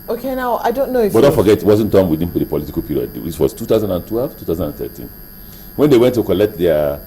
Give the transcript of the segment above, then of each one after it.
Okay, now, I don't know if But don't forget, it wasn't done within the political period. It was 2012, 2013. When they went to collect their...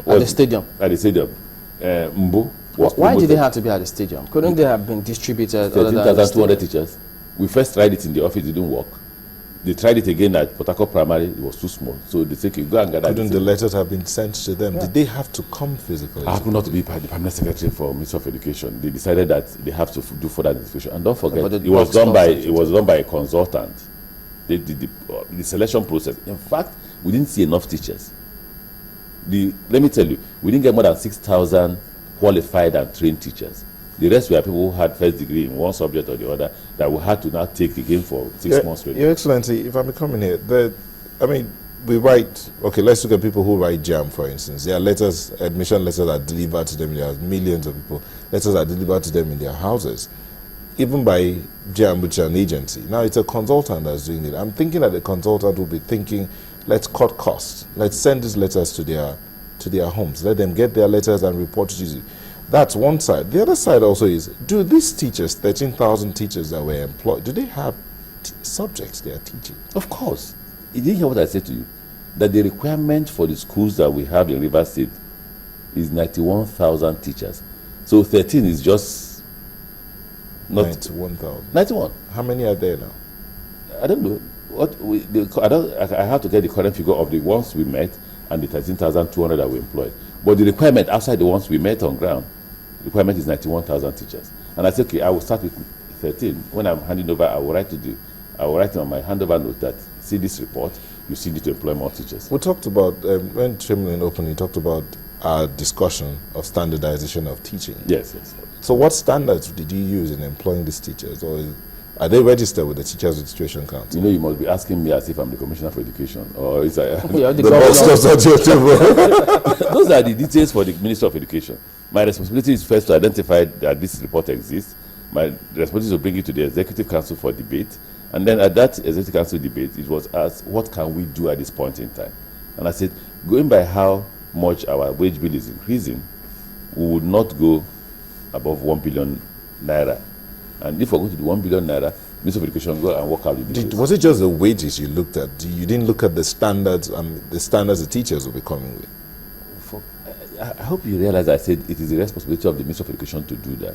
At the stadium. At the stadium. Mbo was Why did promoted. they have to be at the stadium? Couldn't they have been distributed? 13,200 teachers. We first tried it in the office, it didn't work. They tried it again at Port Harcourt Primary, it was too small. So they said, okay, go and gather. Couldn't the letters have been sent to them? Yeah. Did they have to come physically? I happen not to be the permanent secretary for Ministry of Education. They decided that they have to do further identification. And don't forget, it was done by a consultant. They did the selection process. In fact, we didn't see enough teachers. Let me tell you, we didn't get more than 6,000 qualified and trained teachers. The rest were people who had first degree in one subject or the other that we had to now take again for 6 months training. Your Excellency, if I'm coming here, we write, okay, let's look at people who write JAM, for instance. Their letters, admission letters are delivered to them. There are millions of people. Letters are delivered to them in their houses, even by JAM, which is an agency. Now, it's a consultant that's doing it. I'm thinking that the consultant will be thinking, let's cut costs. Let's send these letters to their homes. Let them get their letters and report to you. That's one side. The other side also is, do these teachers, 13,000 teachers that were employed, do they have subjects they are teaching? Of course. You didn't hear what I said to you? That the requirement for the schools that we have in Rivers State is 91,000 teachers. So 13 is just not... 91,000. 91. How many are there now? I don't know. I have to get the current figure of the ones we met and the 13,200 that we employed. But the requirement outside the ones we met on ground, the requirement is 91,000 teachers. And I said, okay, I will start with 13. When I'm handing over, I will write on my handover note that, see this report, you see need to employ more teachers. We talked about, when Chamberlain opened, he talked about our discussion of standardization of teaching. Yes, yes. So what standards did you use in employing these teachers? Or are they registered with the Teachers Registration Council? You know, you must be asking me as if I'm the Commissioner for Education. Or is I, the boss. Those are the details for the Minister of Education. My responsibility is first to identify that this report exists. My responsibility is to bring it to the Executive Council for debate. And then at that Executive Council debate, it was asked, what can we do at this point in time? And I said, going by how much our wage bill is increasing, we would not go above 1 billion naira. And if we're going to do 1 billion naira, Minister of Education go and work out the details. Was it just the wages you looked at? You didn't look at the standards the teachers will be coming with? I hope you realize I said it is the responsibility of the Minister of Education to do that.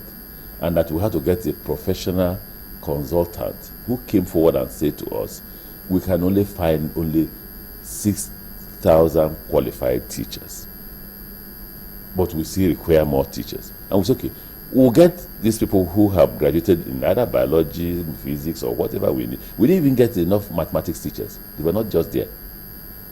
And that we have to get a professional consultant who came forward and said to us, we can only find only 6,000 qualified teachers. But we still require more teachers. And we said, okay, we'll get these people who have graduated in either biology, physics, or whatever we need. We didn't even get enough mathematics teachers. They were not just there.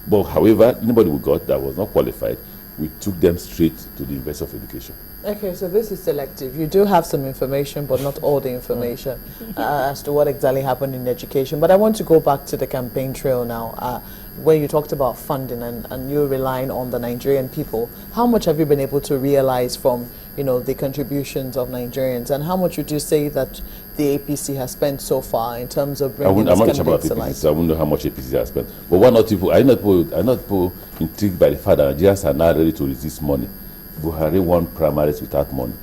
But however, anybody we got that was not qualified, we took them straight to the University of Education. Okay, so this is selective. You do have some information, but not all the information as to what exactly happened in education. But I want to go back to the campaign trail now, where you talked about funding and you relying on the Nigerian people. How much have you been able to realize from, the contributions of Nigerians, and how much would you say that the APC has spent so far in terms of bringing this candidates to life? I wouldn't know how much APC has spent. But one or two people, are not people intrigued by the fact that Nigerians are now ready to resist money? Buhari won primaries without money.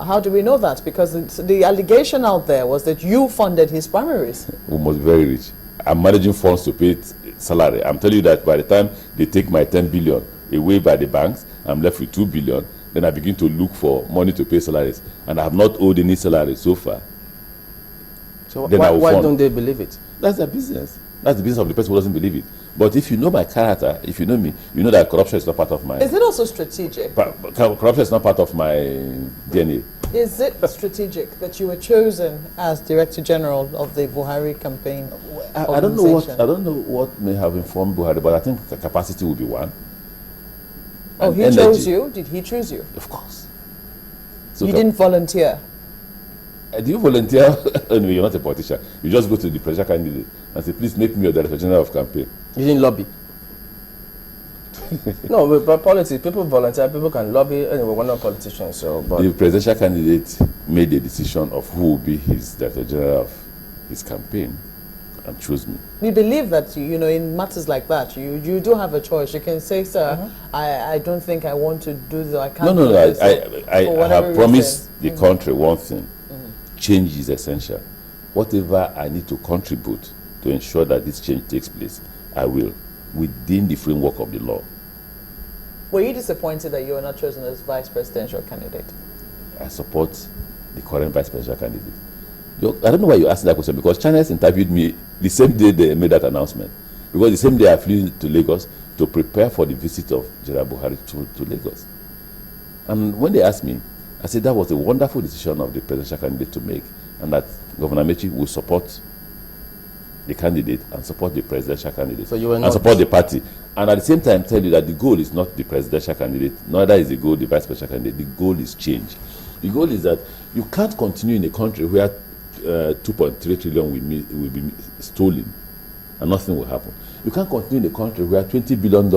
How do we know that? Because the allegation out there was that you funded his primaries. We must be very rich. I'm managing funds to pay salary. I'm telling you that by the time they take my 10 billion away by the banks, I'm left with 2 billion. Then I begin to look for money to pay salaries. And I have not owed any salary so far. So why don't they believe it? That's their business. That's the business of the person who doesn't believe it. But if you know my character, if you know me, you know that corruption is not part of my... Is it also strategic? Corruption is not part of my DNA. Is it strategic that you were chosen as Director General of the Buhari campaign? I don't know what may have informed Buhari, but I think the capacity will be one. Oh, he chose you? Did he choose you? Of course. So you didn't volunteer? Do you volunteer? Anyway, you're not a politician. You just go to the presidential candidate and say, please make me your Director General of campaign. You didn't lobby? No, but politics, people volunteer, people can lobby. Anyway, we're not politicians, so... But the presidential candidate made the decision of who will be his Director General of his campaign and chose me. We believe that, in matters like that, you do have a choice. You can say, sir, I don't think I want to do this, I can't do this. I have promised the country one thing. Change is essential. whatever I need to contribute to ensure that this change takes place, I will, within the framework of the law. Were you disappointed that you were not chosen as vice presidential candidate? I support the current vice presidential candidate. I don't know why you asked that question, because Channels interviewed me the same day they made that announcement. Because the same day I flew to Lagos to prepare for the visit of General Buhari to Lagos. And when they asked me, I said that was a wonderful decision of the presidential candidate to make, and that Governor Amechi will support the candidate and support the presidential candidate, So you were and not support the party. And at the same time tell you that the goal is not the presidential candidate, neither is the goal the vice presidential candidate. The goal is change. The goal is that you can't continue in a country where 2.3 trillion will be stolen and nothing will happen. You can't continue in a country where $20 billion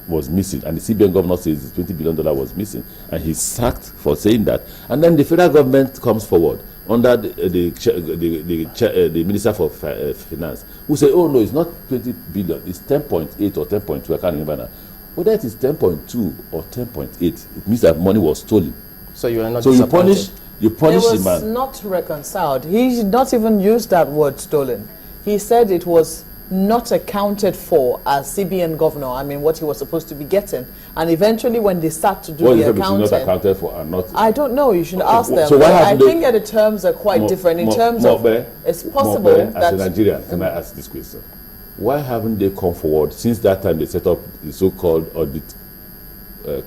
was missing, and the CBN governor says $20 billion was missing, and he's sacked for saying that. And then the federal government comes forward under the Minister for Finance, who say, oh no, it's not 20 billion, it's 10.8 or 10.2, I can't remember now. Whether it is 10.2 or 10.8, it means that money was stolen. So you are not So disappointed. you punish It the was man. not reconciled. He did not even use that word stolen. He said it was not accounted for as CBN governor. I mean, what he was supposed to be getting. And eventually when they start to do What is the the difference between not accounting, accounted for and not? I don't know, you should ask them. So why But I haven't they- think that the terms are quite different in terms of, it's possible as a that, Nigerian, can I ask this question? Why haven't they come forward since that time they set up the so-called audit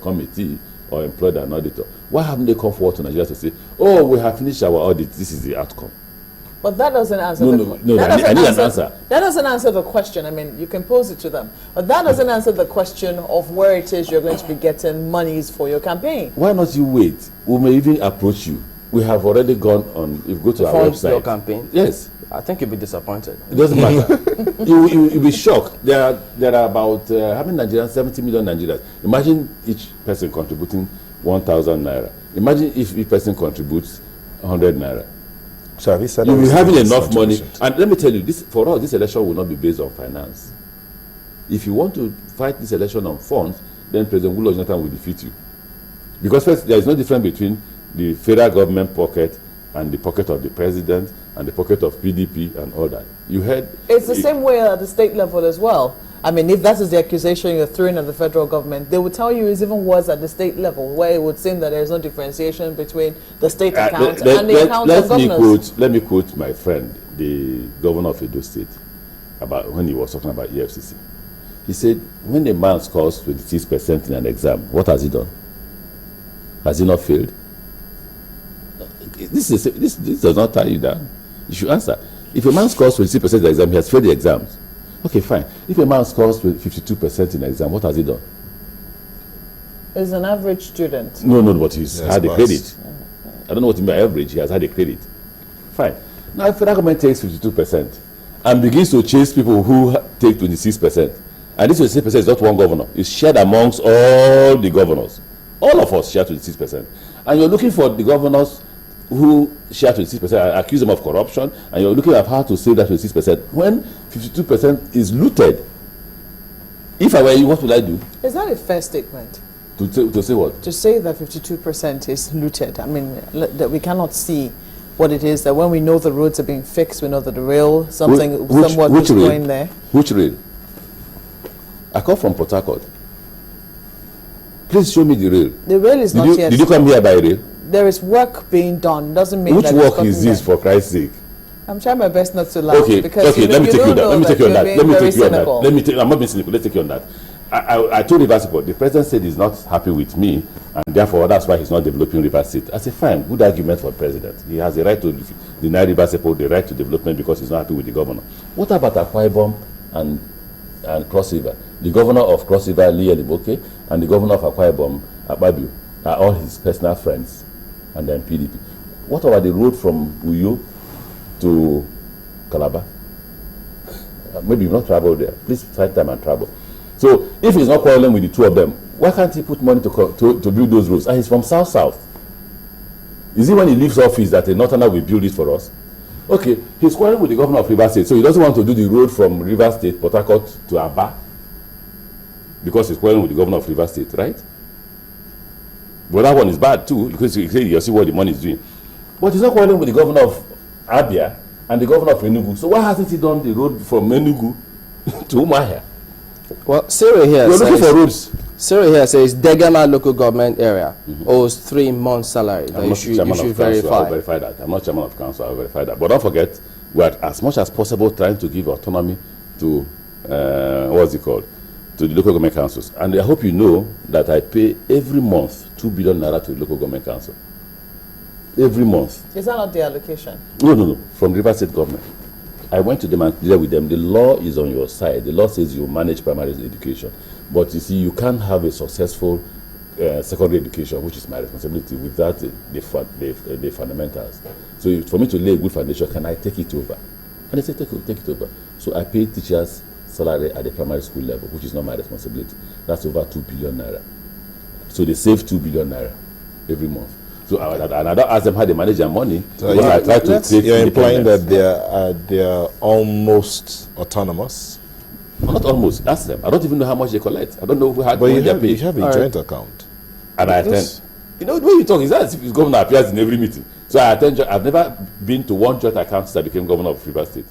committee or employed an auditor? Why haven't they come forward to Nigeria to say, oh, we have finished our audit, this is the outcome? but that doesn't answer No, the no, no, I need an answer. That doesn't answer the question. I mean, you can pose it to them. But that doesn't answer the question of where it is you're going to be getting monies for your campaign. Why not you wait? We may even approach you. We have already gone on, if you go to our Fund website. your campaign. Yes. I think you'll be disappointed. It doesn't matter. You'll be shocked. There are about, how many Nigerians? 70 million Nigerians. Imagine each person contributing 1,000 naira. Imagine if each person contributes 100 naira. So have you said You'll be having these enough money. contributions? And let me tell you, this, for us, this election will not be based on finance. If you want to fight this election on funds, then President Goodluck Jonathan will defeat you. Because first, there is no difference between the federal government pocket and the pocket of the president and the pocket of PDP and all that. You heard... It's the same way at the state level as well. I mean, if that is the accusation you're throwing at the federal government, they would tell you it's even worse at the state level, where it would seem that there's no differentiation between the state account and the account of governors. Let me quote my friend, the governor of Edo State, about when he was talking about EFCC. He said, when a man scores 26% in an exam, what has he done? Has he not failed? This does not tie you down. You should answer. If a man scores 26% in the exam, he has failed the exams. Okay, fine. If a man scores 52% in the exam, what has he done? Is an average student. No, but he's Yes, had a passed. credit. I don't know what you mean by average. He has had a credit. Fine. Now, if federal government takes 52% and begins to chase people who take 26%, and this 26% is not one governor, it's shared amongst all the governors. All of us share 26%. And you're looking for the governors who share 26% and accuse them of corruption, and you're looking at how to save that 26% when 52% is looted. If I were you, what would I do? Is that a fair statement? To say what? To say that 52% is looted. I mean, that we cannot see what it is, that when we know the roads are being fixed, we know that the rail, somewhat is rail? going there. Which rail? I come from Port Harcourt. Please show me the rail. The rail is not yet. Did you come here by rail? There is work being done. Doesn't mean Which that it's work gotten is this, there. for Christ's sake? I'm trying my best not to laugh because Okay, let me take you on that. Let me take you on that. Let me take you on that. cynical. I'm not being cynical. Let's take you on that. I told Rivers State, the president said he's not happy with me, and therefore that's why he's not developing Rivers State. I said, fine, good argument for the president. He has the right to deny Rivers State the right to development because he's not happy with the governor. What about Akwa Ibom and Cross River? The governor of Cross River, Lee Eliboke, and the governor of Akwa Ibom, Akpabio, are all his personal friends, and then PDP. What about the road from Uyo to Calabar? Maybe you've not traveled there. Please find time and travel. So if he's not quarreling with the two of them, why can't he put money to build those roads? And he's from South. Is it when he leaves office that a northerner will build it for us? Okay, he's quarreling with the governor of Rivers State, so he doesn't want to do the road from Rivers State, Port Harcourt to Aba, because he's quarreling with the governor of Rivers State, right? But that one is bad too, because you see what the money is doing. But he's not quarreling with the governor of Abia, and the governor of Enugu. So why hasn't he done the road from Enugu to Umuahia? Well, Cyril here You're looking for roads. Cyril here says Degama local government area owes 3 months salary. That I'm you not should, chairman you should of council. I'll verify. verify that. I'm not chairman of council. I'll verify that. But don't forget, we're as much as possible trying to give autonomy to what's it called, to the local government councils. And I hope you know that I pay every month 2 billion naira to the local government council. Every month. Is that not the allocation? No. From the River State government. I went to them and cleared with them. The law is on your side. The law says you manage primary education. But you see, you can't have a successful secondary education, which is my responsibility, without the fundamentals. So for me to lay a good foundation, can I take it over? And they say, take it over. So I pay teachers' salary at the primary school level, which is not my responsibility. That's over 2 billion naira. So they save 2 billion naira every month. So and I don't ask them how they manage their money. So I try to take you're implying that independence. they are almost autonomous. Not almost. Ask them. I don't even know how much they collect. I don't know how But you they have, pay. you have a joint account. And I attend. Yes. You know, the way you talk is as if his governor appears in every meeting. So I attend. I've never been to one joint account since I became governor of River State.